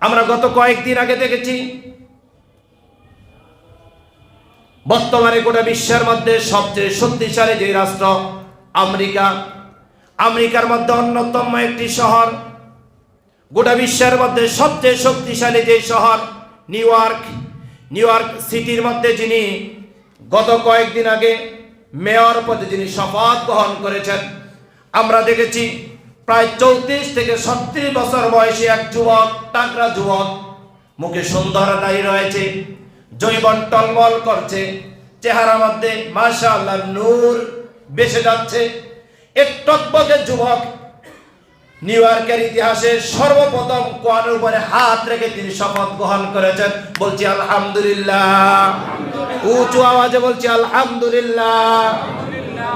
আমরা গত কয়েকদিন আগে দেখেছি বর্তমানে গোটা বিশ্বের মধ্যে সবচেয়ে শক্তিশালী যে রাষ্ট্র আমেরিকার মধ্যে অন্যতম একটি শহর, গোটা বিশ্বের মধ্যে সবচেয়ে শক্তিশালী যে শহর নিউ ইয়র্ক সিটির মধ্যে যিনি গত কয়েকদিন আগে মেয়র পদে যিনি শপথ গ্রহণ করেছেন, আমরা দেখেছি প্রায় 34 থেকে 36 বছর বয়সী এক যুবক, টাকরা যুবক, মুখে সুন্দর দাড়ি রয়েছে, যৌবন টলমল করছে, চেহারার মধ্যে মাশাআল্লাহ নূর বেসে যাচ্ছে। এক টকবকে যুবক নিউ ইয়র্কের ইতিহাসে সর্বপ্রথম কোরআনের উপরে হাত রেখে তিনি শপথ গ্রহণ করেছেন। বলছি আলহামদুলিল্লাহ, উঁচু আওয়াজে বলছি আলহামদুলিল্লাহ।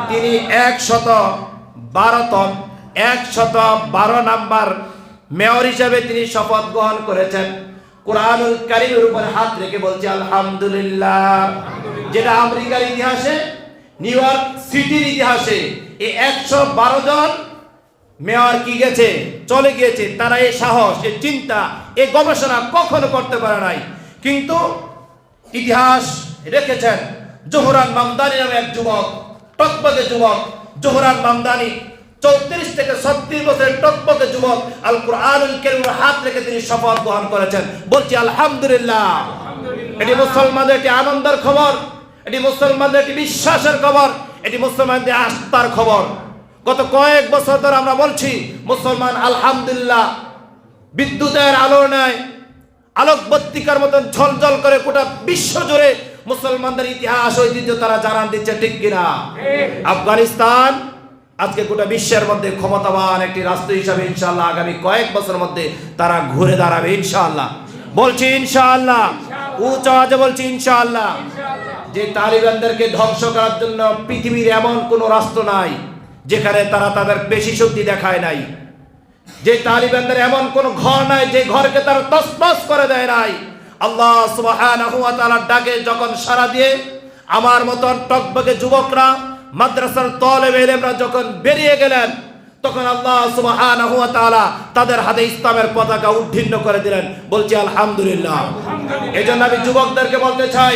তিনি 112 নাম্বার মেয়র হিসেবে তিনি শপথ গ্রহণ করেছেন। কোরআনুল কারীমের উপরে হাত রেখে বলছি আলহামদুলিল্লাহ। যেটা আমেরিকার ইতিহাসে, নিউ ইয়র্ক সিটির ইতিহাসে এই 112 জন মেয়র চলে গিয়েছে। তারা এই সাহস, এই চিন্তা, এই গবেষণা কখনো করতে পারে নাই। কিন্তু ইতিহাস রেখেছেন জোহরান মামদানি নামে এক যুবক, টকবকে যুবক জোহরান মামদানি, 34 থেকে 36 বছরের টকবকে যুবক, আল কোরআনুল কারীমের হাত রেখে তিনি শপথ গ্রহণ করেছেন। বলছি আলহামদুলিল্লাহ। এটি মুসলমানদের একটি আনন্দের খবর, এটি মুসলমানদের একটি বিশ্বাসের খবর, এটি মুসলমানদের আস্থার খবর। গত কয়েক বছর ধরে আমরা বলছি মুসলমান আলহামদুলিল্লাহ বিদ্যুতের আলো নেয়, আলোকবর্তিকার মতন ঝলঝল করে গোটা বিশ্ব জুড়ে মুসলমানদের ইতিহাস ঐতিহ্য তারা জানান দিচ্ছে, ঠিক কিনা? আফগানিস্তান আজকে গোটা বিশ্বের মধ্যে ক্ষমতাবান একটি রাষ্ট্র হিসাবে ইনশাআল্লাহ আগামী কয়েক বছরের মধ্যে তারা ঘুরে দাঁড়াবে ইনশাআল্লাহ। বলছি ইনশাআল্লাহ, উচ্চ আওয়াজে বলছি ইনশাআল্লাহ। যে তালিবানদেরকে ধ্বংস করার জন্য পৃথিবীর এমন কোন রাষ্ট্র নাই যেখানে তারা তাদের পেশি শক্তি দেখায় নাই। যে তালিবানদের এমন কোন ঘর নাই যে ঘরকে তারা তছনছ করে দেয় নাই। আল্লাহ সুবহানাহু ওয়া তাআলার ডাকে যখন সাড়া দিয়ে আমার মতন টকবকে যুবকরা, মাদ্রাসার তালেবে ইলমরা যখন বেরিয়ে গেলেন, তখন আল্লাহ সুবহানাহু ওয়া তাআলা তাদের হাতে ইসলামের পতাকা উড্ডীন করে দিলেন। বলছি আলহামদুলিল্লাহ। এজন্য আমি যুবকদেরকে বলতে চাই,